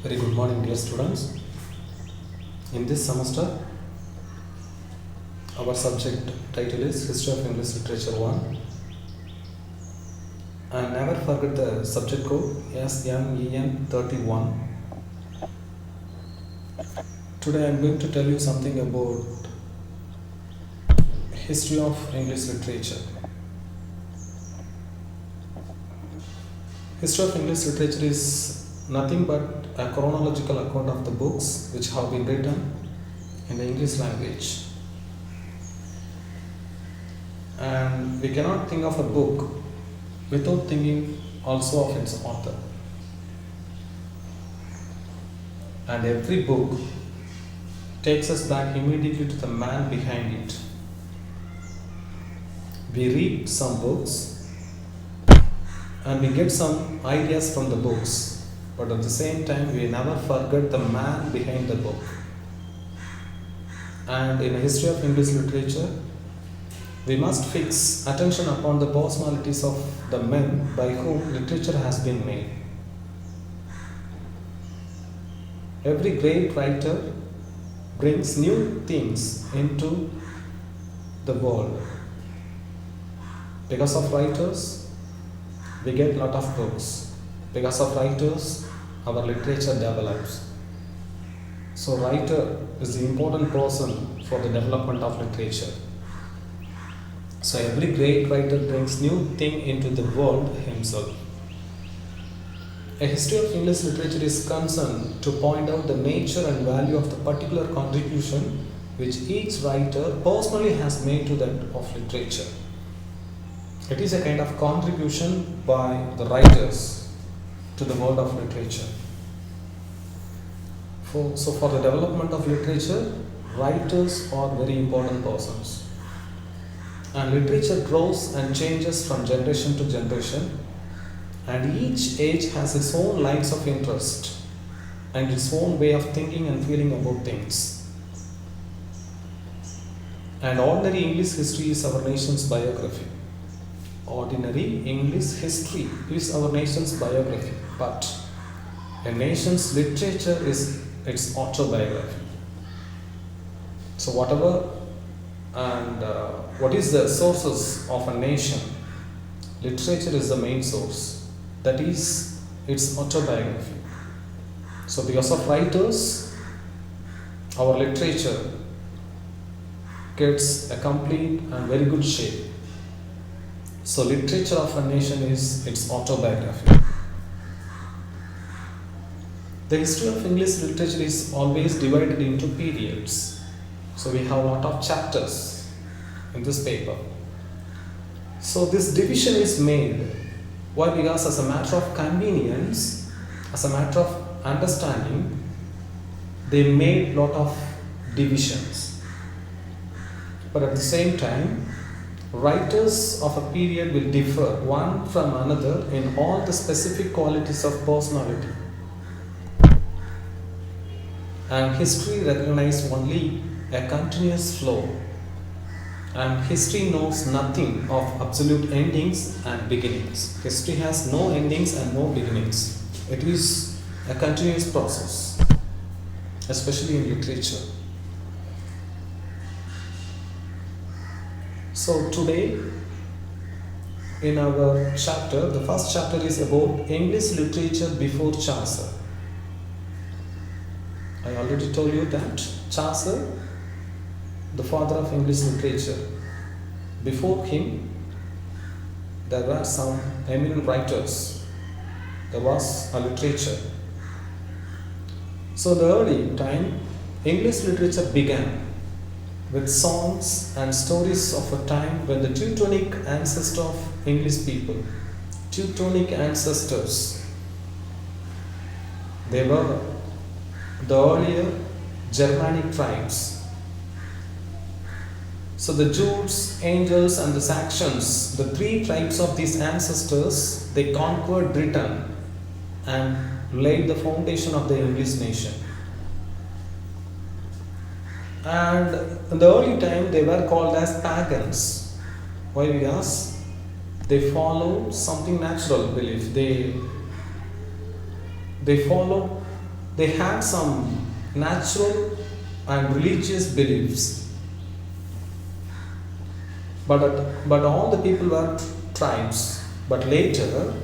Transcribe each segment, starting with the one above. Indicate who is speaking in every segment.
Speaker 1: Very good morning, dear students. In this semester, our subject title is History of English Literature 1. And never forget the subject code SMEN31. Today I am going to tell you something about history of English literature. History of English literature is nothing but a chronological account of the books which have been written in the English language. And we cannot think of a book without thinking also of its author. And every book takes us back immediately to the man behind it. We read some books and we get some ideas from the books, but at the same time we never forget the man behind the book. And in the history of English literature, we must fix attention upon the personalities of the men by whom literature has been made. Every great writer brings new things into the world. Because of writers, we get a lot of books. Because of writers, our literature develops. So writer is the important person for the development of literature. So every great writer brings new thing into the world himself. A history of English literature is concerned to point out the nature and value of the particular contribution which each writer personally has made to that of literature. It is a kind of contribution by the writers to the world of literature. So for the development of literature, writers are very important persons. And literature grows and changes from generation to generation, and each age has its own lines of interest and its own way of thinking and feeling about things. And ordinary English history is our nation's biography. Ordinary English history is our nation's biography, but a nation's literature is its autobiography. So whatever and what is the sources of a nation? Literature is the main source. That is its autobiography. So because of writers, our literature gets a complete and very good shape. So literature of a nation is its autobiography. The history of English literature is always divided into periods. So we have a lot of chapters in this paper. So this division is made. Why? Because as a matter of convenience, as a matter of understanding, they made a lot of divisions. But at the same time, writers of a period will differ one from another in all the specific qualities of personality. And history recognizes only a continuous flow, and history knows nothing of absolute endings and beginnings. History has no endings and no beginnings. It is a continuous process, especially in literature. So today in our chapter, the first chapter is about English literature before Chaucer. I already told you that Chaucer, the father of English literature, before him there were some eminent writers. There was a literature. So the early time, English literature began with songs and stories of a time when the Teutonic ancestor of English people, Teutonic ancestors, they were the earlier Germanic tribes. So the Jutes, Angles and the Saxons, the three tribes of these ancestors, they conquered Britain and laid the foundation of the English nation. And in the early time they were called as pagans. Why? Because they followed something natural belief. They followed They had some natural and religious beliefs, but all the people were tribes. But later,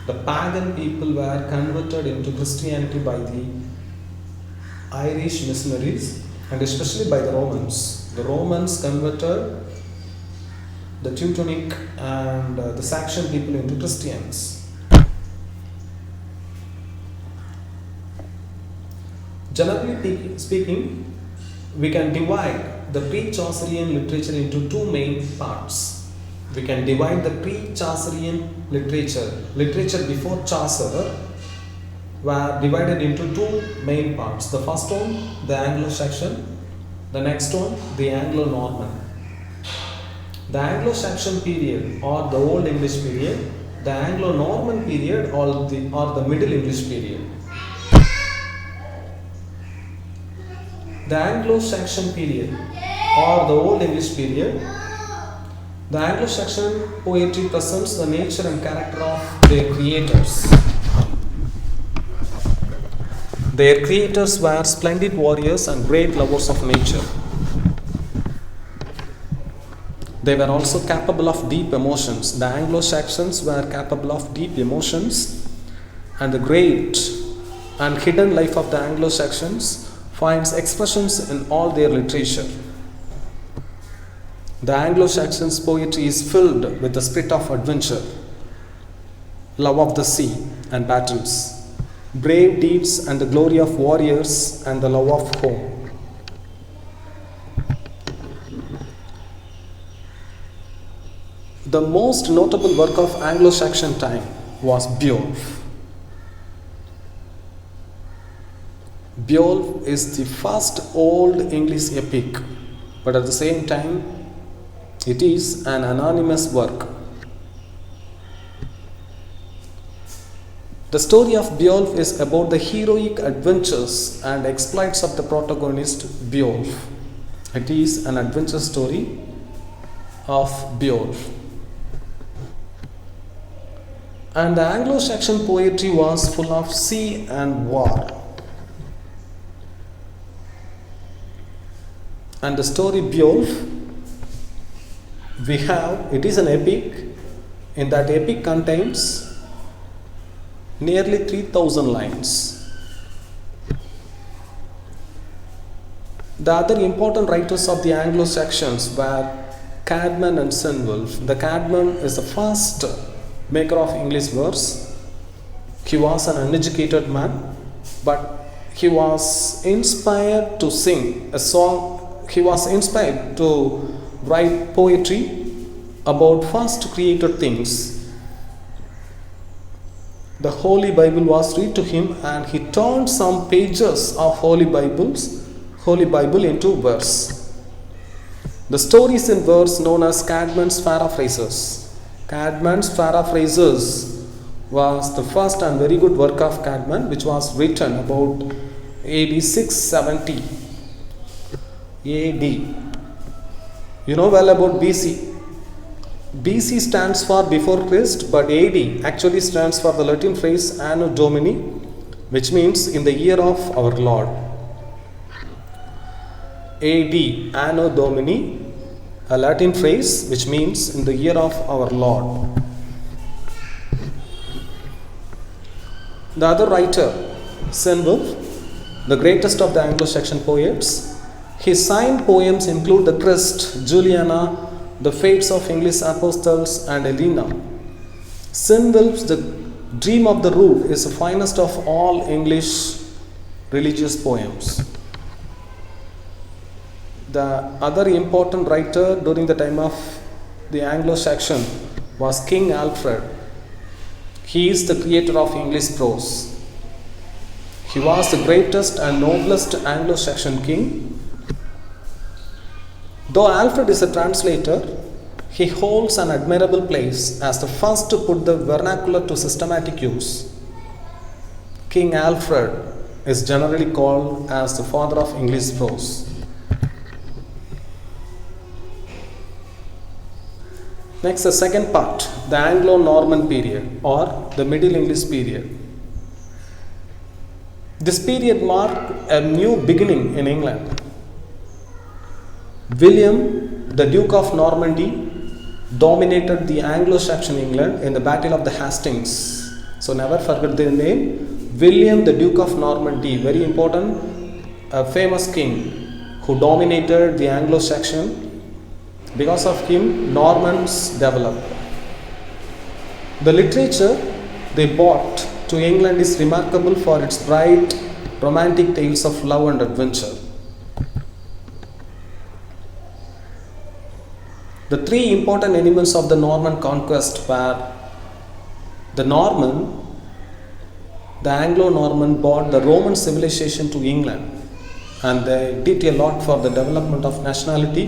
Speaker 1: the pagan people were converted into Christianity by the Irish missionaries and especially by the Romans. The Romans converted the Teutonic and the Saxon people into Christians. Generally speaking, we can divide the pre-Chaucerian literature into two main parts. We can divide the pre-Chaucerian literature before Chaucer, were divided into two main parts. The first one, the Anglo-Saxon, the next one, the Anglo-Norman. The Anglo-Saxon period or the Old English period, the Anglo-Norman period or the Middle English period. The Anglo-Saxon period or the Old English period, the Anglo-Saxon poetry presents the nature and character of their creators. Their creators were splendid warriors and great lovers of nature. They were also capable of deep emotions. The Anglo-Saxons were capable of deep emotions, and the great and hidden life of the Anglo-Saxons finds expressions in all their literature. The Anglo-Saxons' poetry is filled with the spirit of adventure, love of the sea and battles, brave deeds and the glory of warriors and the love of home. The most notable work of Anglo-Saxon time was Beowulf. Beowulf is the first Old English epic, but at the same time, it is an anonymous work. The story of Beowulf is about the heroic adventures and exploits of the protagonist Beowulf. It is an adventure story of Beowulf. And the Anglo-Saxon poetry was full of sea and war. And the story Beowulf, it is an epic. In that epic contains nearly 3,000 lines. The other important writers of the Anglo-Saxons were Caedmon and Cenwulf. The Caedmon is the first maker of English verse. He was an uneducated man, but he was inspired to sing a song. He was inspired to write poetry about first created things. The Holy Bible was read to him, and he turned some pages of Holy Bible into verse. The stories in verse known as Caedmon's Paraphrases. Caedmon's Paraphrases was the first and very good work of Caedmon, which was written about AD 670. AD. You know well about BC. BC stands for before Christ, but AD actually stands for the Latin phrase Anno Domini, which means in the year of our Lord. AD, Anno Domini, a Latin phrase which means in the year of our Lord. The other writer, Cenwulf, the greatest of the Anglo-Saxon poets, his signed poems include The Christ, Juliana, The Fates of English Apostles, and Helena. Cenwulf's The Dream of the Rood is the finest of all English religious poems. The other important writer during the time of the Anglo-Saxon was King Alfred. He is the creator of English prose. He was the greatest and noblest Anglo-Saxon king. Though Alfred is a translator, he holds an admirable place as the first to put the vernacular to systematic use. King Alfred is generally called as the father of English prose. Next, the second part, the Anglo-Norman period or the Middle English period. This period marked a new beginning in England. William, the Duke of Normandy, dominated the Anglo-Saxon England in the Battle of the Hastings. So never forget their name. William, the Duke of Normandy, very important, a famous king who dominated the Anglo-Saxon. Because of him, Normans developed. The literature they brought to England is remarkable for its bright, romantic tales of love and adventure. The three important elements of the Norman conquest were the Norman, the Anglo-Norman brought the Roman civilization to England, and they did a lot for the development of nationality,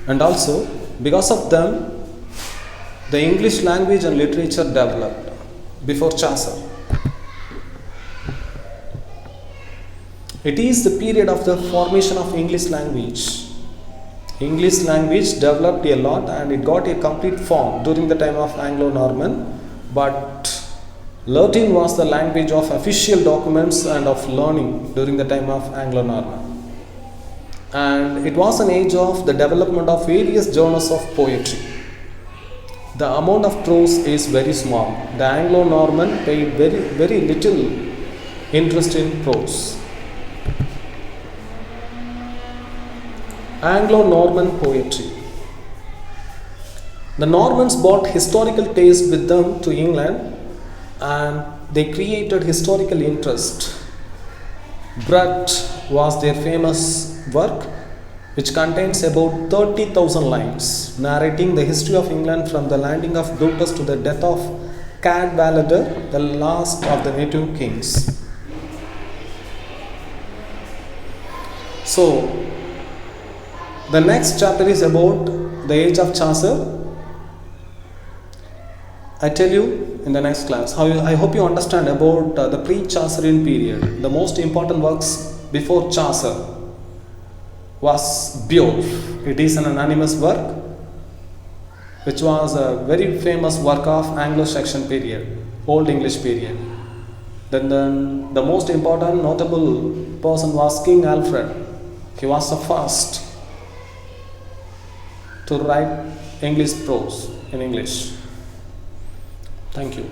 Speaker 1: and also because of them the English language and literature developed before Chaucer. It is the period of the formation of English language. English language developed a lot and it got a complete form during the time of Anglo-Norman, but Latin was the language of official documents and of learning during the time of Anglo-Norman. And it was an age of the development of various genres of poetry. The amount of prose is very small. The Anglo-Norman paid very little interest in prose. Anglo-Norman poetry. The Normans brought historical taste with them to England and they created historical interest. Brut was their famous work, which contains about 30,000 lines narrating the history of England from the landing of Brutus to the death of Cadwallader, the last of the native kings. So, the next chapter is about the age of Chaucer. I tell you in the next class. I hope you understand about the pre-Chaucerian period. The most important works before Chaucer was Beowulf. It is an anonymous work which was a very famous work of Anglo-Saxon period, Old English period. Then the most important notable person was King Alfred. He was the first to write English prose in English. Thank you.